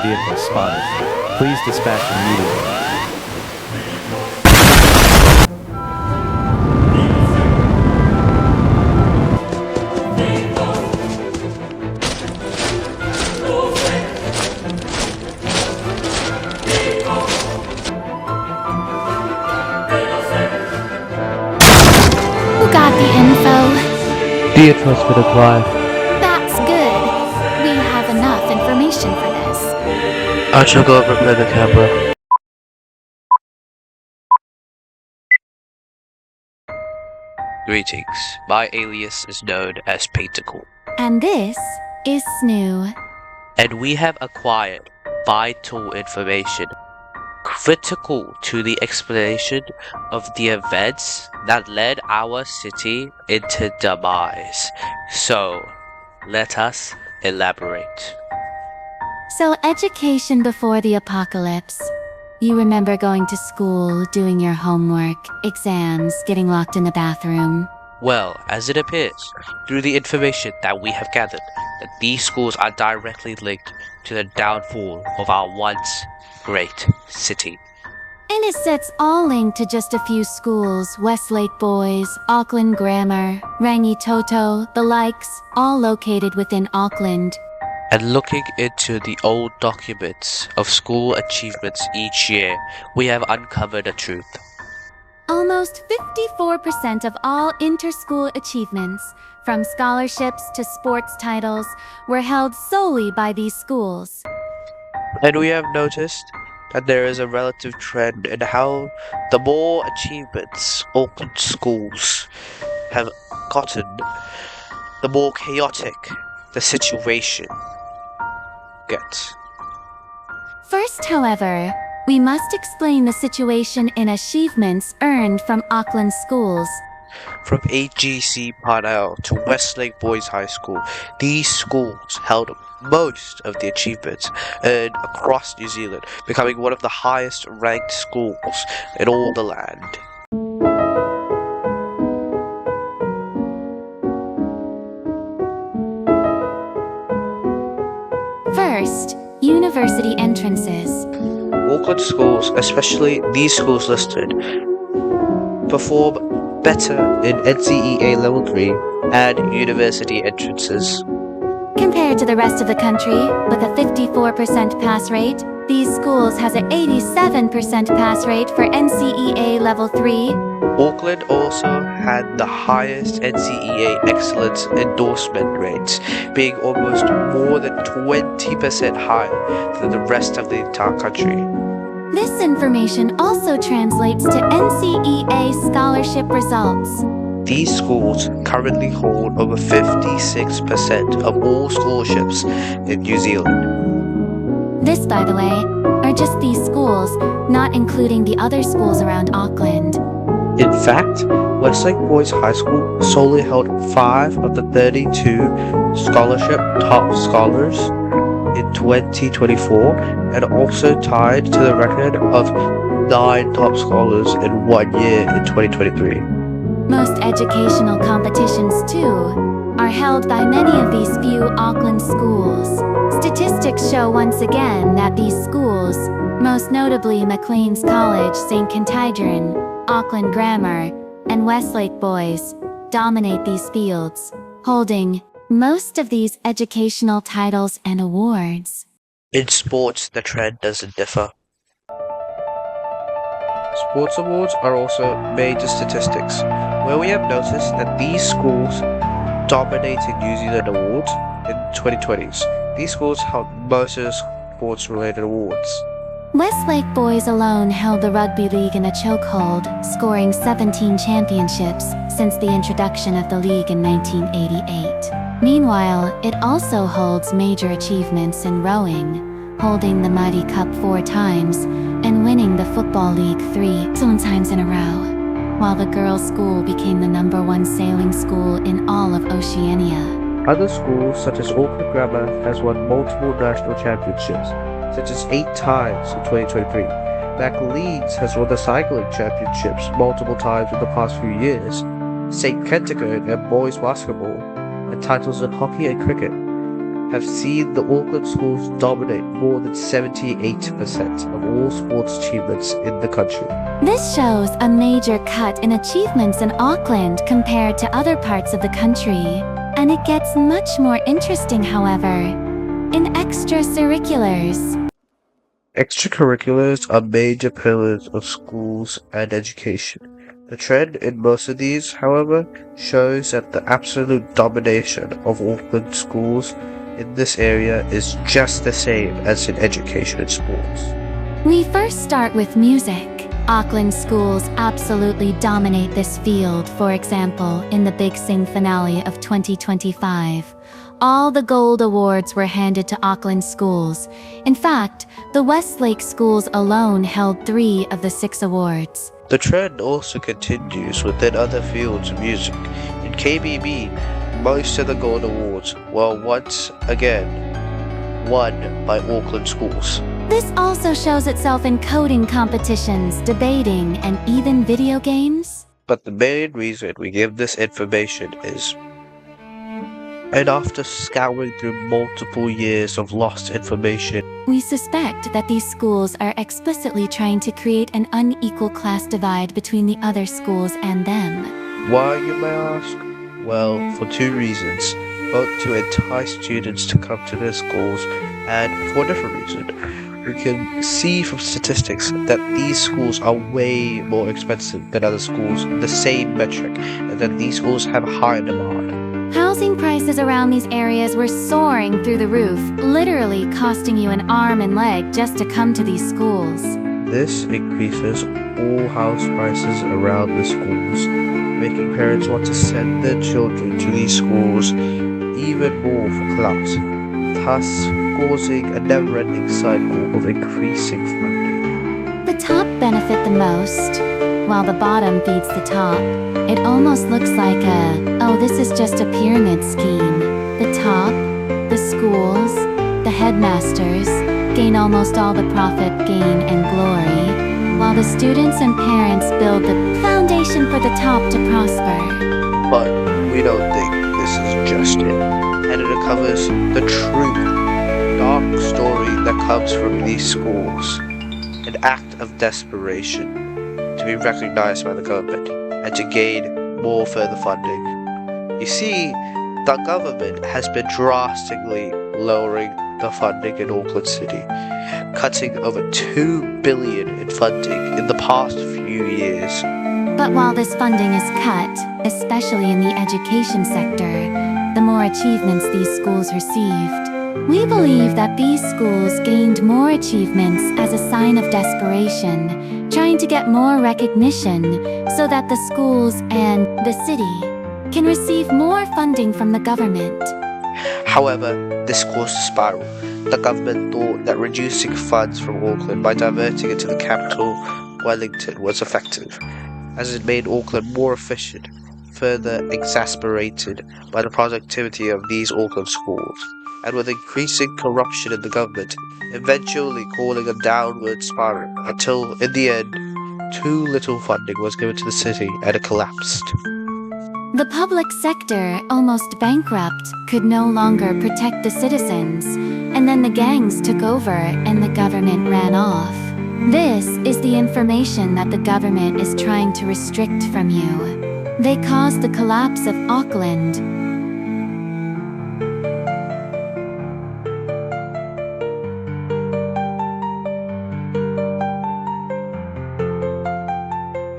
vehicle spotted. Please dispatch immediately. Who got the info? Beatrice would apply. That's good. We have enough information for this. I shall go prepare the camera. Greetings. My alias is known as Painticle, And this is Snoo. and we have acquired vital information critical to the explanation of the events that led our city into demise. So, let us elaborate. So, education before the apocalypse. You remember going to school, doing your homework, exams, getting locked in the bathroom. Well, as it appears, through the information that we have gathered, that these schools are directly linked to the downfall of our once great city. And it sets all linked to just a few schools: Westlake Boys, Auckland Grammar, Rangi Toto, the likes, all located within Auckland. And looking into the old documents of school achievements each year, we have uncovered a truth. Almost 54% of all inter-school achievements, from scholarships to sports titles, were held solely by these schools. And we have noticed that there is a relative trend in how the more achievements Auckland schools have gotten, the more chaotic the situation gets. First, however, we must explain the situation in achievements earned from Auckland schools. From AGC Parnell to Westlake Boys High School, these schools held most of the achievements earned across New Zealand, becoming one of the highest ranked schools in all the land. First, university entrances. Auckland schools, especially these schools listed, perform better in NCEA Level 3 and university entrances. Compared to the rest of the country, with a 54% pass rate, these schools has an 87% pass rate for NCEA Level 3. Auckland also had the highest NCEA excellence endorsement rates, being almost more than 20% higher than the rest of the entire country. This information also translates to NCEA scholarship results. These schools currently hold over 56% of all scholarships in New Zealand. This, by the way, are just these schools, not including the other schools around Auckland. In fact, Westlake Boys High School solely held 5 of the 32 scholarship top scholars in 2024, and also tied to the record of 9 top scholars in 1 year in 2023. Most educational competitions, too, are held by many of these few Auckland schools. Statistics show once again that these schools, most notably Maclean's College, St. Kentigern, Auckland Grammar, and Westlake Boys, dominate these fields, holding most of these educational titles and awards. In sports, the trend doesn't differ. Sports awards are also major statistics, where we have noticed that these schools dominated New Zealand awards in 2020s. These schools held most of the sports-related awards. Westlake Boys alone held the rugby league in a chokehold, scoring 17 championships since the introduction of the league in 1988. Meanwhile, it also holds major achievements in rowing, holding the Mighty Cup 4 times, and winning the Football League 3 times in a row, while the girls' school became the #1 sailing school in all of Oceania. Other schools, such as Auckland Grammar, has won multiple national championships, such as 8 times in 2023. Maclean's has won the cycling championships multiple times in the past few years. St. Kentigern and boys basketball, and titles in hockey and cricket. have seen the Auckland schools dominate more than 78% of all sports achievements in the country. This shows a major cut in achievements in Auckland compared to other parts of the country. And it gets much more interesting, however, in extracurriculars. Extracurriculars are major pillars of schools and education. The trend in most of these, however, shows that the absolute domination of Auckland schools in this area is just the same as in education and sports. We first start with music. Auckland schools absolutely dominate this field. For example, in the Big Sing finale of 2025, all the gold awards were handed to Auckland schools. In fact, the Westlake schools alone held 3 of the 6 awards. The trend also continues within other fields of music. In KBB, most of the gold awards were once again won by Auckland schools. This also shows itself in coding competitions, debating, and even video games. But the main reason we give this information is, and after scouring through multiple years of lost information, we suspect that these schools are explicitly trying to create an unequal class divide between the other schools and them. Why, you may ask? Well, for 2 reasons. Both to entice students to come to their schools, and for a different reason. We can see from statistics that these schools are way more expensive than other schools in the same metric, and that these schools have a higher demand. Housing prices around these areas were soaring through the roof, literally costing you an arm and leg just to come to these schools. This increases all house prices around the schools, making parents want to send their children to these schools even more for clout, thus causing a never-ending cycle of increasing funding. The top benefit the most, while the bottom feeds the top. It almost looks like this is just a pyramid scheme. The top, the schools, the headmasters, gain almost all the profit, gain, and glory, while the students and parents build the foundation for the top to prosper. But we don't think this is just it, and it covers the true dark story that comes from these schools, an act of desperation to be recognized by the government and to gain more further funding. You see, the government has been drastically lowering the funding in Auckland City, cutting over $2 billion in funding in the past few years. But while this funding is cut, especially in the education sector, the more achievements these schools received. We believe that these schools gained more achievements as a sign of desperation, trying to get more recognition so that the schools and the city can receive more funding from the government. However, this caused a spiral. The government thought that reducing funds from Auckland by diverting it to the capital, Wellington, was effective, as it made Auckland more efficient, further exasperated by the productivity of these Auckland schools, and with increasing corruption in the government, eventually causing a downward spiral until, in the end, too little funding was given to the city and it collapsed. The public sector, almost bankrupt, could no longer protect the citizens, and then the gangs took over and the government ran off. This is the information that the government is trying to restrict from you. They caused the collapse of Auckland,